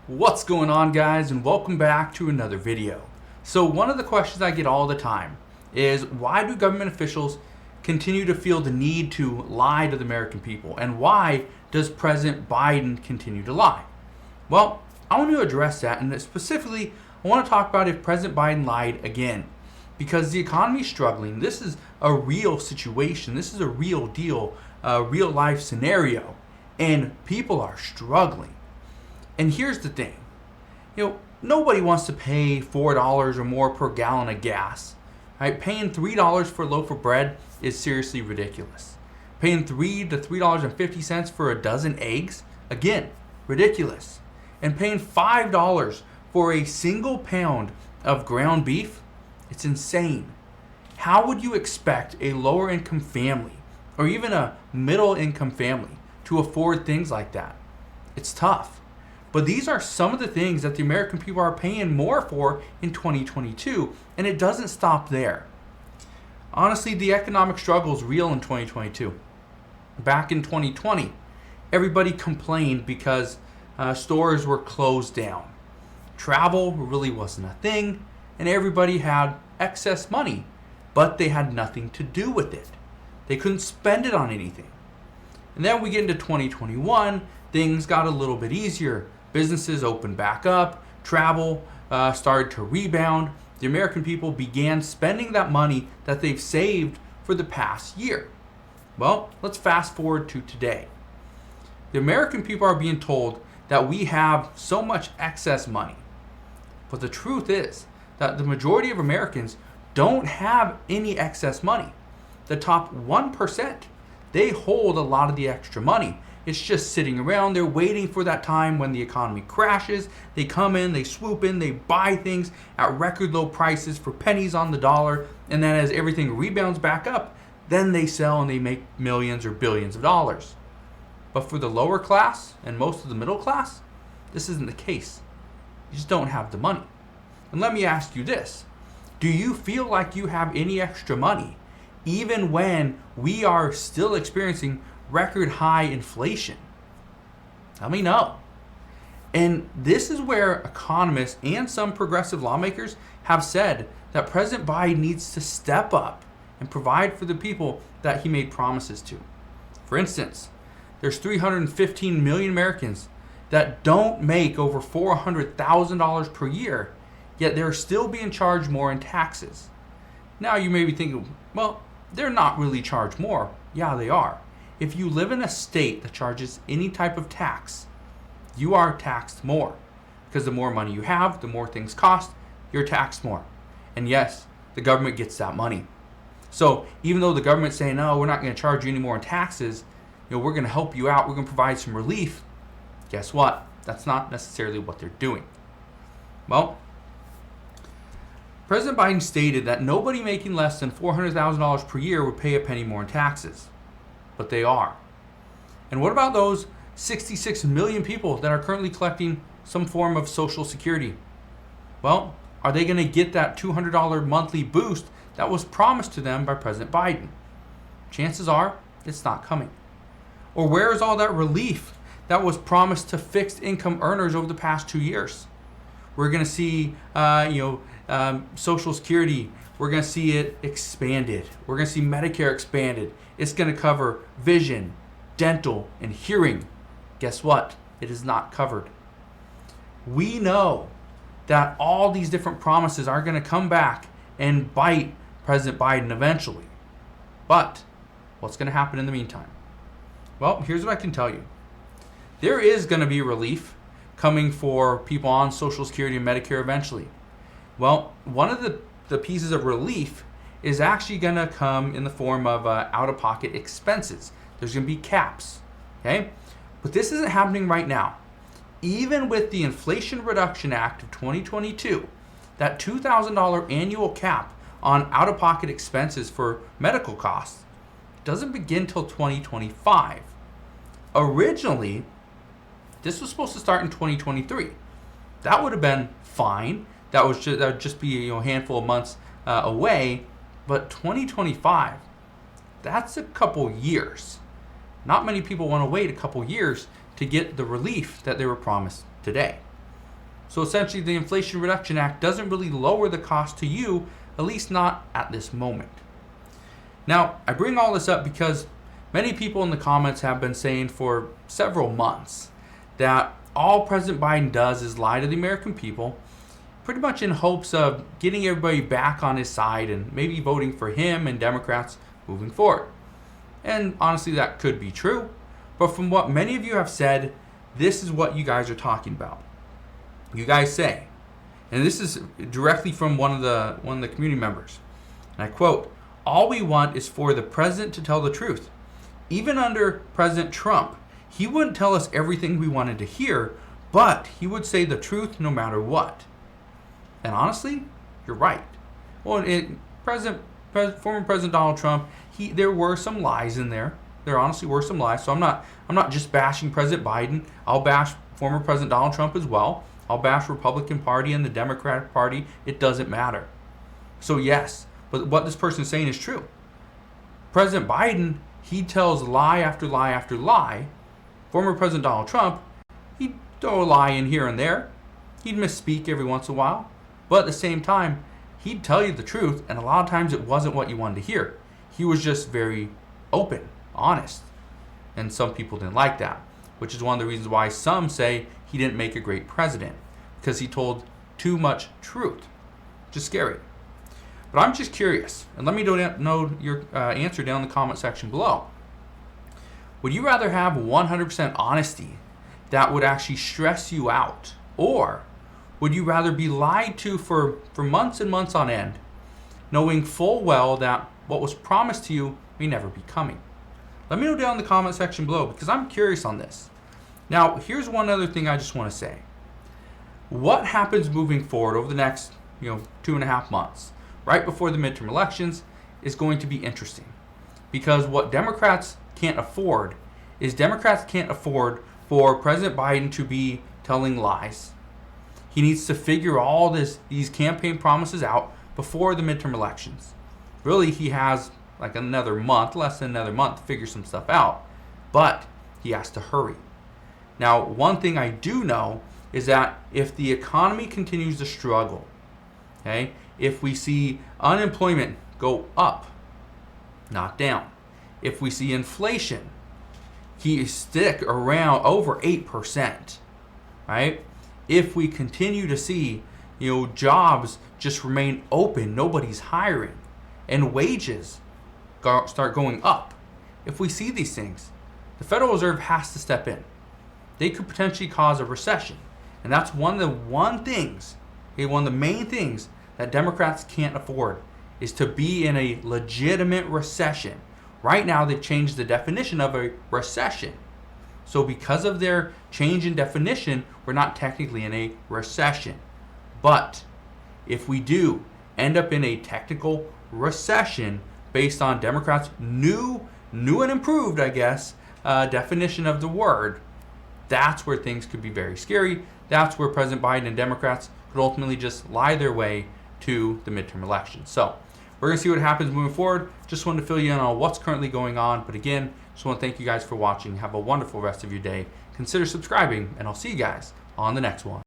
What's going on, guys, and welcome back to another video. So one of the questions I get all the time is, why do government officials continue to feel the need to lie to the American people, and why does President Biden continue to lie? Well, I want to address that, and specifically I want to talk about if President Biden lied again, because the economy is struggling. This is a real situation. This is a real deal, a real life scenario, and people are struggling. And here's the thing, nobody wants to pay $4 or more per gallon of gas, right? Paying $3 for a loaf of bread is seriously ridiculous. Paying $3 to $3.50 for a dozen eggs, again, ridiculous. And paying $5 for a single pound of ground beef, it's insane. How would you expect a lower income family or even a middle income family to afford things like that? It's tough. But these are some of the things that the American people are paying more for in 2022, and it doesn't stop there. Honestly, the economic struggle is real in 2022. Back in 2020, everybody complained because stores were closed down. Travel really wasn't a thing, and everybody had excess money, but they had nothing to do with it. They couldn't spend it on anything. And then we get into 2021, things got a little bit easier. Businesses opened back up, travel started to rebound. The American people began spending that money that they've saved for the past year. Well, let's fast forward to today. The American people are being told that we have so much excess money. But the truth is that the majority of Americans don't have any excess money. The top 1%, they hold a lot of the extra money. It's just sitting around. They're waiting for that time when the economy crashes. They come in, they swoop in, they buy things at record low prices for pennies on the dollar. And then as everything rebounds back up, then they sell and they make millions or billions of dollars. But for the lower class and most of the middle class, this isn't the case. You just don't have the money. And let me ask you this. Do you feel like you have any extra money, even when we are still experiencing record high inflation? Let me know. And this is where economists and some progressive lawmakers have said that President Biden needs to step up and provide for the people that he made promises to. For instance, there's 315 million Americans that don't make over $400,000 per year, yet they're still being charged more in taxes. Now you may be thinking, well, they're not really charged more. Yeah, they are. If you live in a state that charges any type of tax, you are taxed more. Because the more money you have, the more things cost, you're taxed more. And yes, the government gets that money. So even though the government's saying, no, we're not going to charge you any more in taxes, we're going to help you out, we're going to provide some relief, guess what? That's not necessarily what they're doing. Well, President Biden stated that nobody making less than $400,000 per year would pay a penny more in taxes. But they are. And what about those 66 million people that are currently collecting some form of Social Security? Well, are they going to get that $200 monthly boost that was promised to them by President Biden? Chances are it's not coming. Or where is all that relief that was promised to fixed income earners over the past 2 years? We're going to see, Social Security. We're going to see it expanded. We're going to see Medicare expanded. It's going to cover vision, dental, and hearing. Guess what? It is not covered. We know that all these different promises are going to come back and bite President Biden eventually. But what's going to happen in the meantime? Well, here's what I can tell you. There is going to be relief coming for people on Social Security and Medicare eventually. Well, one of the pieces of relief is actually going to come in the form of out-of-pocket expenses. There's going to be caps, okay? But this isn't happening right now. Even with the Inflation Reduction Act of 2022, that $2,000 annual cap on out-of-pocket expenses for medical costs doesn't begin till 2025. Originally, this was supposed to start in 2023. That would have been fine. That would just be a handful of months away. But 2025, that's a couple years. Not many people want to wait a couple years to get the relief that they were promised today. So essentially, the Inflation Reduction Act doesn't really lower the cost to you, at least not at this moment. Now, I bring all this up because many people in the comments have been saying for several months that all President Biden does is lie to the American people, pretty much in hopes of getting everybody back on his side and maybe voting for him and Democrats moving forward. And honestly, that could be true. But from what many of you have said, this is what you guys are talking about. You guys say, and this is directly from one of the community members, and I quote, "All we want is for the president to tell the truth. Even under President Trump, he wouldn't tell us everything we wanted to hear, but he would say the truth no matter what." And honestly, you're right. Well, former President Donald Trump, there were some lies in there. There honestly were some lies. So I'm not just bashing President Biden. I'll bash former President Donald Trump as well. I'll bash Republican Party and the Democratic Party. It doesn't matter. So yes, but what this person is saying is true. President Biden, he tells lie after lie after lie. Former President Donald Trump, he'd throw a lie in here and there. He'd misspeak every once in a while. But at the same time, he'd tell you the truth, and a lot of times it wasn't what you wanted to hear. He was just very open, honest. And some people didn't like that, which is one of the reasons why some say he didn't make a great president, because he told too much truth. Just scary. But I'm just curious, and let me know your answer down in the comment section below. Would you rather have 100% honesty that would actually stress you out, or would you rather be lied to for months and months on end, knowing full well that what was promised to you may never be coming? Let me know down in the comment section below, because I'm curious on this. Now, here's one other thing I just want to say. What happens moving forward over the next 2.5 months, right before the midterm elections, is going to be interesting. Because what Democrats can't afford for President Biden to be telling lies. He needs to figure all these campaign promises out before the midterm elections. Really, he has like another month, less than another month, to figure some stuff out. But he has to hurry. Now, one thing I do know is that if the economy continues to struggle, okay, if we see unemployment go up, not down, if we see inflation stick around over 8%, right? If we continue to see, jobs just remain open, nobody's hiring, and wages start going up. If we see these things, the Federal Reserve has to step in. They could potentially cause a recession. And that's one of the main things that Democrats can't afford, is to be in a legitimate recession. Right now, they've changed the definition of a recession. So because of their change in definition, we're not technically in a recession. But if we do end up in a technical recession based on Democrats' new and improved, I guess, definition of the word, that's where things could be very scary. That's where President Biden and Democrats could ultimately just lie their way to the midterm elections. So we're going to see what happens moving forward. Just wanted to fill you in on what's currently going on. But again, just want to thank you guys for watching. Have a wonderful rest of your day. Consider subscribing, and I'll see you guys on the next one.